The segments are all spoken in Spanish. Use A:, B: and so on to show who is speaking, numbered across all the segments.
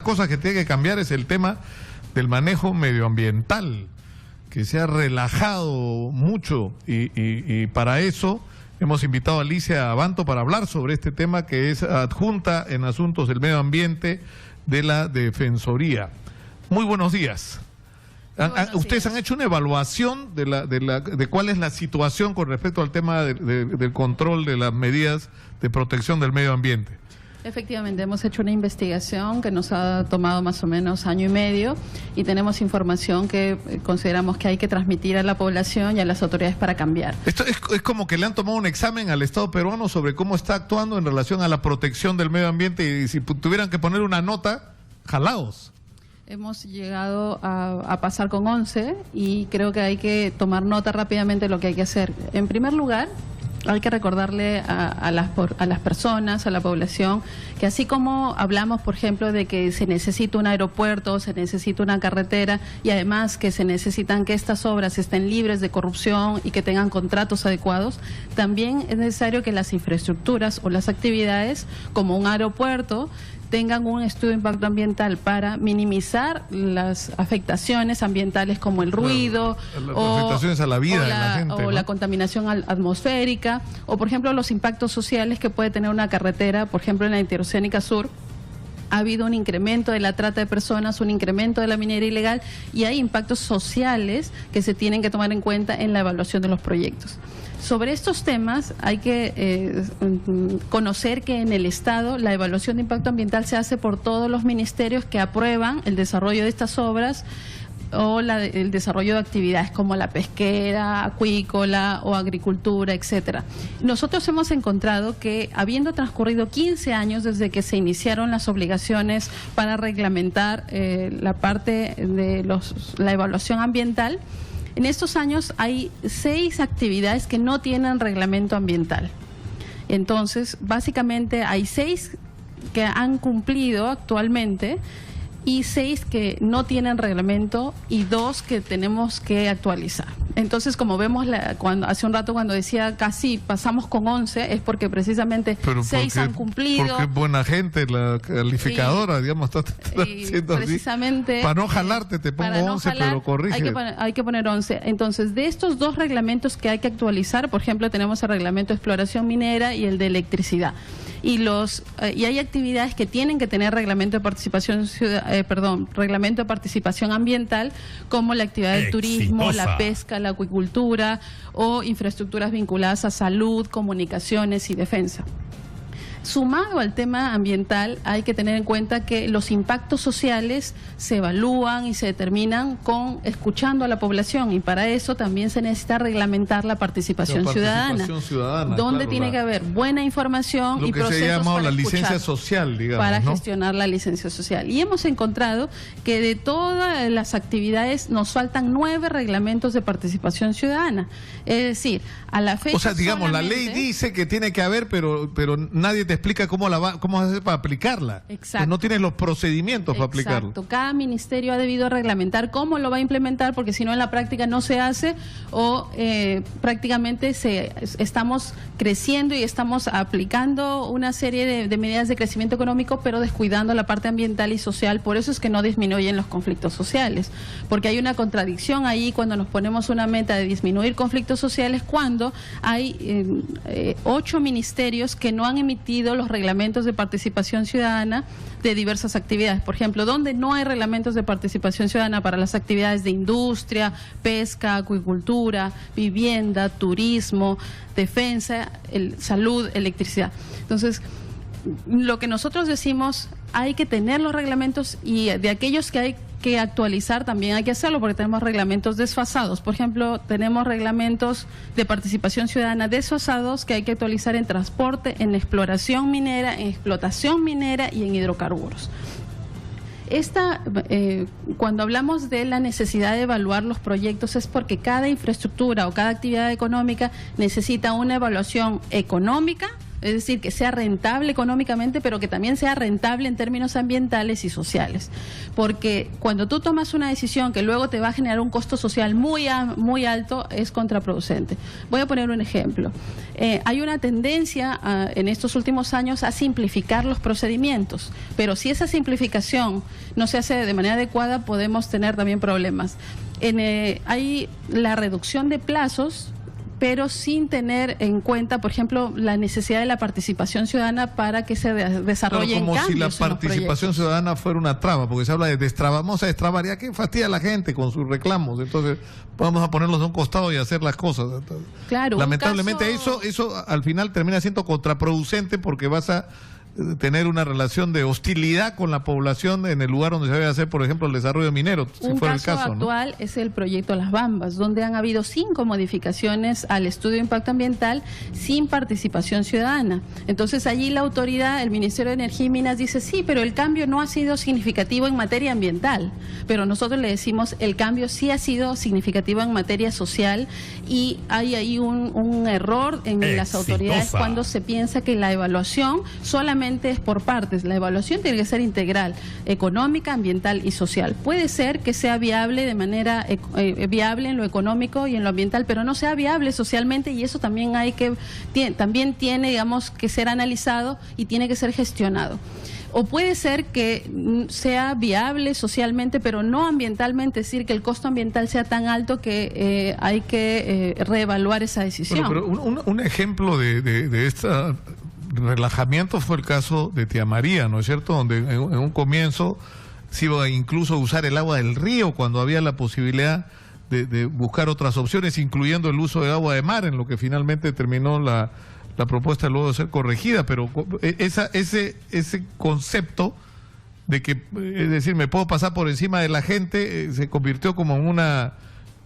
A: cosas que tiene que cambiar es el tema del manejo medioambiental, que se ha relajado mucho y para eso hemos invitado a Alicia Abanto para hablar sobre este tema, que es adjunta en asuntos del medio ambiente de la Defensoría. Muy buenos días. Ustedes han hecho una evaluación de cuál es la situación con respecto al tema del control de las medidas de protección del medio ambiente.
B: Efectivamente, hemos hecho una investigación que nos ha tomado más o menos año y medio y tenemos información que consideramos que hay que transmitir a la población y a las autoridades para cambiar.
A: Esto es como que le han tomado un examen al Estado peruano sobre cómo está actuando en relación a la protección del medio ambiente, y si tuvieran que poner una nota, jalaos.
B: Hemos llegado a pasar con 11 y creo que hay que tomar nota rápidamente de lo que hay que hacer. En primer lugar, hay que recordarle a las personas, a la población, que así como hablamos, por ejemplo, de que se necesita un aeropuerto, se necesita una carretera y además que se necesitan que estas obras estén libres de corrupción y que tengan contratos adecuados, también es necesario que las infraestructuras o las actividades, como un aeropuerto, tengan un estudio de impacto ambiental para minimizar las afectaciones ambientales como el ruido,
A: las afectaciones a la vida de la gente, ¿no?
B: La contaminación atmosférica, o por ejemplo los impactos sociales que puede tener una carretera, por ejemplo en la Interoceánica Sur. Ha habido un incremento de la trata de personas, un incremento de la minería ilegal y hay impactos sociales que se tienen que tomar en cuenta en la evaluación de los proyectos. Sobre estos temas hay que conocer que en el Estado la evaluación de impacto ambiental se hace por todos los ministerios que aprueban el desarrollo de estas obras o el desarrollo de actividades como la pesquera, acuícola o agricultura, etcétera. Nosotros hemos encontrado que, habiendo transcurrido 15 años desde que se iniciaron las obligaciones para reglamentar la parte de la evaluación ambiental, en estos años hay 6 actividades que no tienen reglamento ambiental. Entonces, básicamente hay 6 que han cumplido actualmente y 6 que no tienen reglamento y 2 que tenemos que actualizar. Entonces, como vemos hace un rato cuando decía casi pasamos con 11, es porque precisamente 6 han cumplido.
A: Porque es buena gente la calificadora, digamos, está haciendo
B: precisamente
A: así. Para no jalarte te pongo 11, pero corrige.
B: Hay que poner 11. Entonces, de estos 2 reglamentos que hay que actualizar, por ejemplo, tenemos el reglamento de exploración minera y el de electricidad. Y hay actividades que tienen que tener reglamento de participación reglamento de participación ambiental, como la actividad del turismo, la pesca, la acuicultura o infraestructuras vinculadas a salud, comunicaciones y defensa. Sumado al tema ambiental, hay que tener en cuenta que los impactos sociales se evalúan y se determinan escuchando a la población, y para eso también se necesita reglamentar la participación ciudadana, donde tiene que haber buena información y procesos
A: se ha llamado
B: para
A: la licencia social, digamos,
B: para gestionar la licencia social. Y hemos encontrado que de todas las actividades nos faltan 9 reglamentos de participación ciudadana. Es decir, a la fecha,
A: o sea, digamos, la ley dice que tiene que haber, pero nadie te explica cómo vas a hacer para aplicarla.
B: Exacto.
A: No tienes los procedimientos para aplicarla.
B: Cada ministerio ha debido reglamentar cómo lo va a implementar, porque si no en la práctica no se hace o prácticamente estamos creciendo y estamos aplicando una serie de medidas de crecimiento económico, pero descuidando la parte ambiental y social. Por eso es que no disminuyen los conflictos sociales, porque hay una contradicción ahí cuando nos ponemos una meta de disminuir conflictos sociales, cuando hay 8 ministerios que no han emitido los reglamentos de participación ciudadana de diversas actividades. Por ejemplo, donde no hay reglamentos de participación ciudadana para las actividades de industria, pesca, acuicultura, vivienda, turismo, defensa, salud, electricidad. Entonces, lo que nosotros decimos, hay que tener los reglamentos, y de aquellos que hay que actualizar también hay que hacerlo, porque tenemos reglamentos desfasados. Por ejemplo, tenemos reglamentos de participación ciudadana desfasados que hay que actualizar en transporte, en exploración minera, en explotación minera y en hidrocarburos. Cuando hablamos de la necesidad de evaluar los proyectos, es porque cada infraestructura o cada actividad económica necesita una evaluación económica, Es decir, que sea rentable económicamente, pero que también sea rentable en términos ambientales y sociales. Porque cuando tú tomas una decisión que luego te va a generar un costo social muy alto, es contraproducente. Voy a poner un ejemplo. Hay una tendencia en estos últimos años a simplificar los procedimientos, pero si esa simplificación no se hace de manera adecuada, podemos tener también problemas. Hay la reducción de plazos, pero sin tener en cuenta, por ejemplo, la necesidad de la participación ciudadana para que se desarrollen cambios.
A: Como si la participación ciudadana fuera una traba, porque se habla de destrabar, vamos a destrabar, ya que fastidia a la gente con sus reclamos, entonces vamos a ponerlos a un costado y hacer las cosas.
B: Claro,
A: lamentablemente eso al final termina siendo contraproducente, porque vas a tener una relación de hostilidad con la población en el lugar donde se debe hacer, por ejemplo, el desarrollo minero, si fuera el caso.
B: Un caso actual, ¿no?, es el proyecto Las Bambas, donde han habido 5 modificaciones al estudio de impacto ambiental sin participación ciudadana. Entonces allí la autoridad, el Ministerio de Energía y Minas, dice sí, pero el cambio no ha sido significativo en materia ambiental. Pero nosotros le decimos, el cambio sí ha sido significativo en materia social, y hay ahí un error en las autoridades cuando se piensa que la evaluación solamente es por partes. La evaluación tiene que ser integral, económica, ambiental y social. Puede ser que sea viable de manera viable en lo económico y en lo ambiental, pero no sea viable socialmente, y eso también también tiene, digamos, que ser analizado y tiene que ser gestionado. O puede ser que sea viable socialmente, pero no ambientalmente, es decir, que el costo ambiental sea tan alto que hay que reevaluar esa decisión.
A: Bueno, pero un ejemplo de esta relajamiento fue el caso de Tía María, ¿no es cierto?, donde en un comienzo se iba incluso a usar el agua del río cuando había la posibilidad de buscar otras opciones, incluyendo el uso de agua de mar, en lo que finalmente terminó la propuesta luego de ser corregida. Pero ese concepto de que, es decir, me puedo pasar por encima de la gente, se convirtió como en una,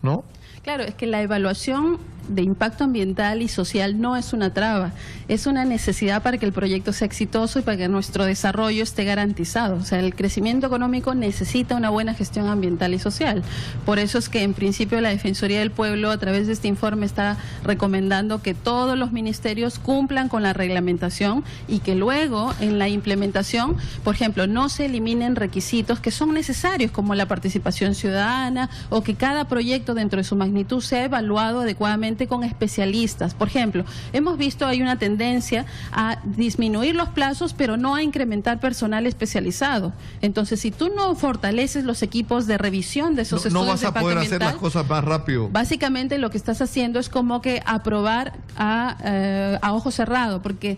A: ¿no?
B: Claro, es que la evaluación de impacto ambiental y social no es una traba, es una necesidad para que el proyecto sea exitoso y para que nuestro desarrollo esté garantizado. O sea, el crecimiento económico necesita una buena gestión ambiental y social. Por eso es que en principio la Defensoría del Pueblo, a través de este informe, está recomendando que todos los ministerios cumplan con la reglamentación, y que luego en la implementación, por ejemplo, no se eliminen requisitos que son necesarios, como la participación ciudadana, o que cada proyecto dentro de su magnitud sea evaluado adecuadamente con especialistas. Por ejemplo, hemos visto hay una tendencia a disminuir los plazos, pero no a incrementar personal especializado. Entonces, si tú no fortaleces los equipos de revisión de esos estudios de impacto ambiental, no vas a poder
A: hacer las cosas más rápido.
B: Básicamente lo que estás haciendo es como que aprobar a ojo cerrado, porque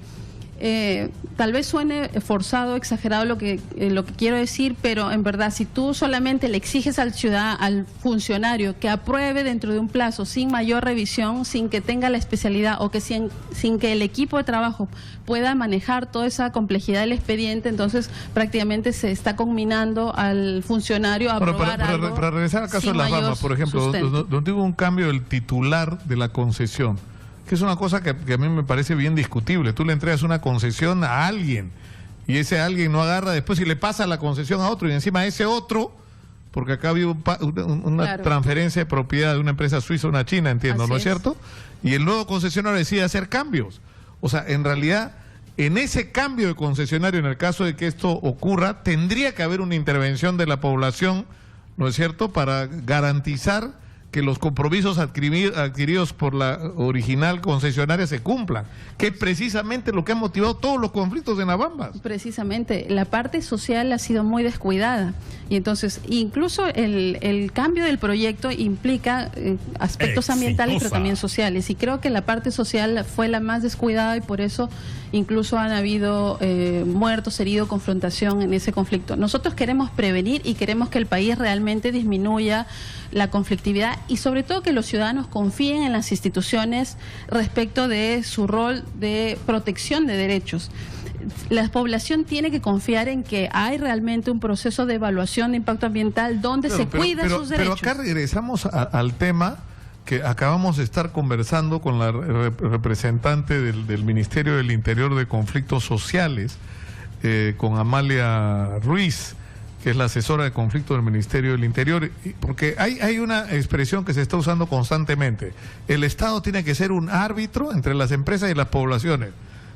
B: tal vez suene forzado, exagerado lo que quiero decir, pero en verdad, si tú solamente le exiges al funcionario que apruebe dentro de un plazo sin mayor revisión, sin que tenga la especialidad, o que sin que el equipo de trabajo pueda manejar toda esa complejidad del expediente, entonces prácticamente se está conminando al funcionario a aprobar algo.
A: Para regresar al caso de Las Bambas, por ejemplo, donde hubo un cambio del titular de la concesión, que es una cosa que a mí me parece bien discutible. Tú le entregas una concesión a alguien y ese alguien no agarra después y le pasa la concesión a otro, y encima ese otro, porque acá había una transferencia de propiedad de una empresa suiza a una china, entiendo, ¿no es cierto? Y el nuevo concesionario decide hacer cambios. O sea, en realidad, en ese cambio de concesionario, en el caso de que esto ocurra, tendría que haber una intervención de la población, ¿no es cierto?, para garantizar que los compromisos adquiridos por la original concesionaria se cumplan, que es precisamente lo que ha motivado todos los conflictos en Las Bambas.
B: Precisamente, la parte social ha sido muy descuidada, y entonces incluso el cambio del proyecto implica aspectos ambientales, pero también sociales, y creo que la parte social fue la más descuidada, y por eso incluso han habido muertos, heridos, confrontación en ese conflicto. Nosotros queremos prevenir y queremos que el país realmente disminuya la conflictividad, y sobre todo que los ciudadanos confíen en las instituciones respecto de su rol de protección de derechos. La población tiene que confiar en que hay realmente un proceso de evaluación de impacto ambiental donde se cuida sus derechos.
A: Pero acá regresamos al tema que acabamos de estar conversando con la representante del Ministerio del Interior de Conflictos Sociales, con Amalia Ruiz, que es la asesora de conflictos del Ministerio del Interior, porque hay una expresión que se está usando constantemente: el Estado tiene que ser un árbitro entre las empresas y las poblaciones.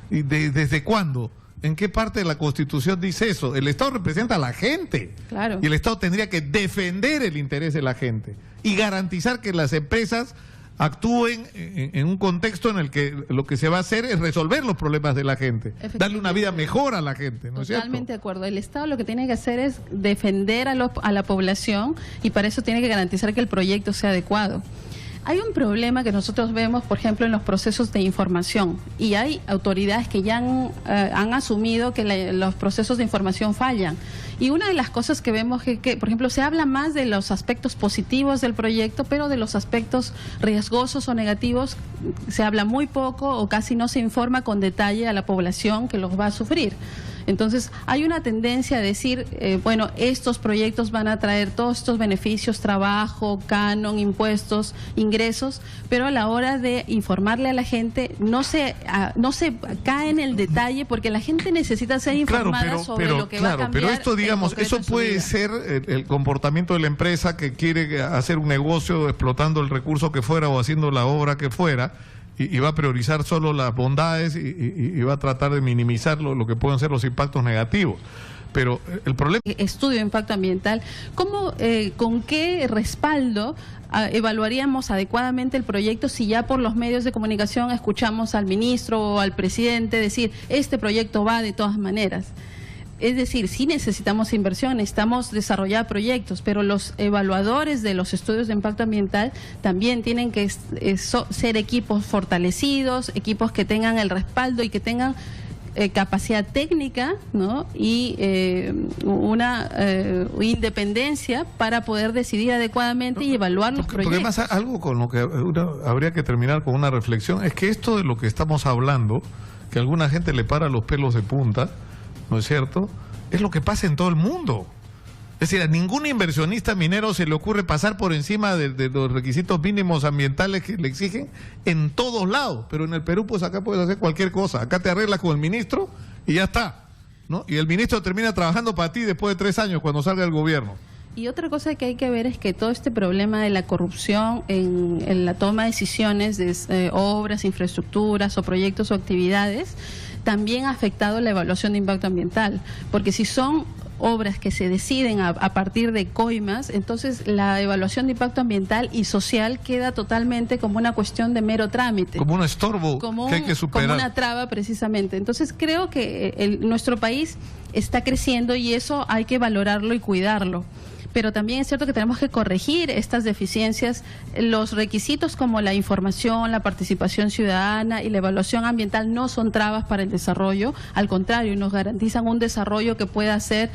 A: ¿Y desde cuándo? ¿En qué parte de la Constitución dice eso? El Estado representa a la gente.
B: Claro.
A: Y el Estado tendría que defender el interés de la gente y garantizar que las empresas actúen en un contexto en el que lo que se va a hacer es resolver los problemas de la gente, darle una vida mejor a la gente, ¿no es cierto?
B: Totalmente de acuerdo. El Estado lo que tiene que hacer es defender a la población y para eso tiene que garantizar que el proyecto sea adecuado. Hay un problema que nosotros vemos, por ejemplo, en los procesos de información, y hay autoridades que ya han asumido que los procesos de información fallan. Y una de las cosas que vemos es que, por ejemplo, se habla más de los aspectos positivos del proyecto, pero de los aspectos riesgosos o negativos se habla muy poco o casi no se informa con detalle a la población que los va a sufrir. Entonces, hay una tendencia a decir, bueno, estos proyectos van a traer todos estos beneficios, trabajo, canon, impuestos, ingresos, pero a la hora de informarle a la gente no se cae en el detalle porque la gente necesita ser informada sobre lo que va a cambiar.
A: Pero esto, digamos, eso puede ser el comportamiento de la empresa que quiere hacer un negocio explotando el recurso que fuera o haciendo la obra que fuera, y va a priorizar solo las bondades y va a tratar de minimizar lo que pueden ser los impactos negativos. Pero el problema...
B: Estudio de impacto ambiental, ¿cómo, con qué respaldo evaluaríamos adecuadamente el proyecto si ya por los medios de comunicación escuchamos al ministro o al presidente decir, este proyecto va de todas maneras? Es decir, sí necesitamos inversión, necesitamos desarrollar proyectos, pero los evaluadores de los estudios de impacto ambiental también tienen que ser equipos fortalecidos, equipos que tengan el respaldo y que tengan capacidad técnica, ¿no? Y una independencia para poder decidir adecuadamente y evaluar los proyectos.
A: Porque además algo con lo que habría que terminar con una reflexión es que esto de lo que estamos hablando, que a alguna gente le para los pelos de punta, ¿no es cierto?, es lo que pasa en todo el mundo. Es decir, a ningún inversionista minero se le ocurre pasar por encima de los requisitos mínimos ambientales que le exigen en todos lados. Pero en el Perú, pues acá puedes hacer cualquier cosa. Acá te arreglas con el ministro y ya está, ¿no? Y el ministro termina trabajando para ti después de 3 años cuando salga del gobierno.
B: Y otra cosa que hay que ver es que todo este problema de la corrupción en la toma de decisiones de obras, infraestructuras o proyectos o actividades también ha afectado la evaluación de impacto ambiental, porque si son obras que se deciden a partir de coimas, entonces la evaluación de impacto ambiental y social queda totalmente como una cuestión de mero trámite.
A: Como un estorbo que hay que superar.
B: Como una traba, precisamente. Entonces creo que nuestro país está creciendo y eso hay que valorarlo y cuidarlo. Pero también es cierto que tenemos que corregir estas deficiencias. Los requisitos como la información, la participación ciudadana y la evaluación ambiental no son trabas para el desarrollo, al contrario, nos garantizan un desarrollo que pueda ser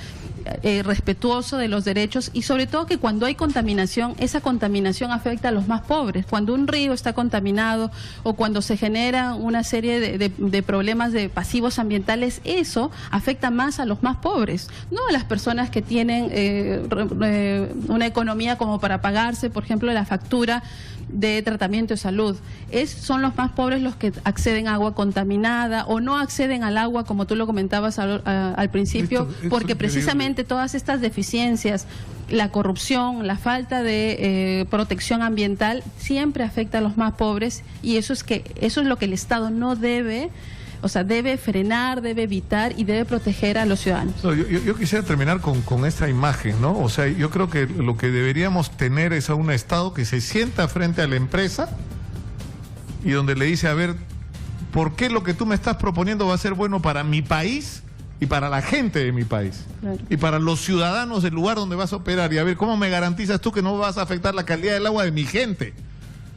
B: respetuoso de los derechos y sobre todo que cuando hay contaminación, esa contaminación afecta a los más pobres. Cuando un río está contaminado o cuando se genera una serie de problemas de pasivos ambientales, eso afecta más a los más pobres, no a las personas que tienen una economía como para pagarse, por ejemplo, la factura de tratamiento de salud. Son los más pobres los que acceden a agua contaminada o no acceden al agua, como tú lo comentabas al principio, porque precisamente todas estas deficiencias, la corrupción, la falta de protección ambiental, siempre afecta a los más pobres y eso es lo que el Estado no debe. O sea, debe frenar, debe evitar y debe proteger a los ciudadanos.
A: No, yo quisiera terminar con esta imagen, ¿no? O sea, yo creo que lo que deberíamos tener es a un Estado que se sienta frente a la empresa y donde le dice, a ver, ¿por qué lo que tú me estás proponiendo va a ser bueno para mi país y para la gente de mi país? Claro. Y para los ciudadanos del lugar donde vas a operar? Y a ver, ¿cómo me garantizas tú que no vas a afectar la calidad del agua de mi gente?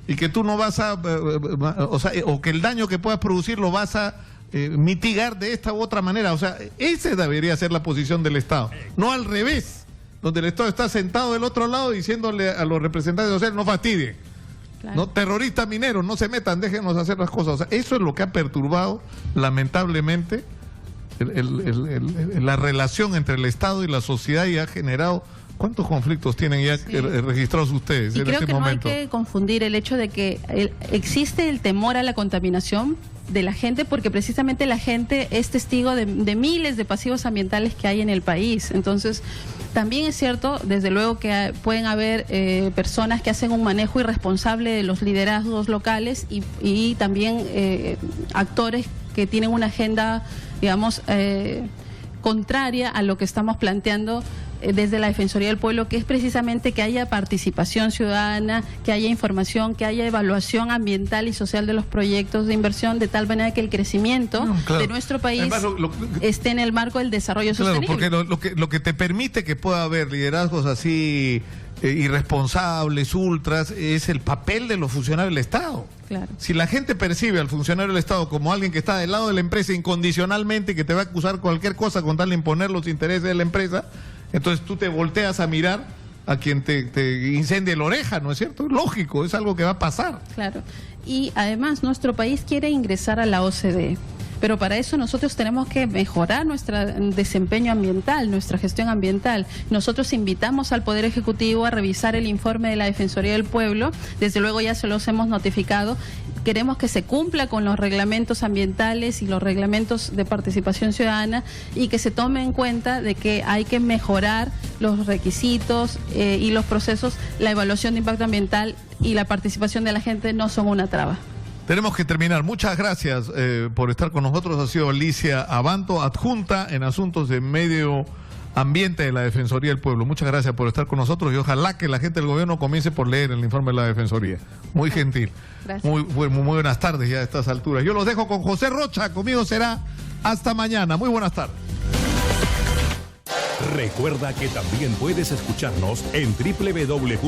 A: Y que tú no vas a, o que el daño que puedas producir lo vas a mitigar de esta u otra manera. O sea, esa debería ser la posición del Estado, no al revés, donde el Estado está sentado del otro lado diciéndole a los representantes sociales, no fastidien, claro, no, terroristas mineros, no se metan, déjenos hacer las cosas. O sea, eso es lo que ha perturbado lamentablemente la relación entre el Estado y la sociedad y ha generado... ¿Cuántos conflictos tienen ya registrados ustedes en este momento?
B: Creo que no hay que confundir el hecho de que existe el temor a la contaminación de la gente, porque precisamente la gente es testigo de miles de pasivos ambientales que hay en el país. Entonces, también es cierto, desde luego, que pueden haber personas que hacen un manejo irresponsable de los liderazgos locales y también actores que tienen una agenda, digamos, contraria a lo que estamos planteando desde la Defensoría del Pueblo, que es precisamente que haya participación ciudadana, que haya información, que haya evaluación ambiental y social de los proyectos de inversión, de tal manera que el crecimiento de nuestro país esté en el marco del desarrollo sostenible.
A: Porque lo que te permite que pueda haber liderazgos así irresponsables, ultras, es el papel de los funcionarios del Estado.
B: Claro.
A: Si la gente percibe al funcionario del Estado como alguien que está del lado de la empresa incondicionalmente, que te va a acusar cualquier cosa con tal de imponer los intereses de la empresa, entonces tú te volteas a mirar a quien te incendie la oreja, ¿no es cierto? Es lógico, es algo que va a pasar.
B: Claro. Y además nuestro país quiere ingresar a la OCDE. Pero para eso nosotros tenemos que mejorar nuestro desempeño ambiental, nuestra gestión ambiental. Nosotros invitamos al Poder Ejecutivo a revisar el informe de la Defensoría del Pueblo. Desde luego ya se los hemos notificado. Queremos que se cumpla con los reglamentos ambientales y los reglamentos de participación ciudadana y que se tome en cuenta de que hay que mejorar los requisitos y los procesos. La evaluación de impacto ambiental y la participación de la gente no son una traba.
A: Tenemos que terminar. Muchas gracias por estar con nosotros. Ha sido Alicia Abanto, adjunta en asuntos de medio ambiente de la Defensoría del Pueblo. Muchas gracias por estar con nosotros y ojalá que la gente del gobierno comience por leer el informe de la Defensoría. Muy gentil.
B: Gracias.
A: Muy buenas tardes ya a estas alturas. Yo los dejo con José Rocha. Conmigo será hasta mañana. Muy buenas tardes.
C: Recuerda que también puedes escucharnos en www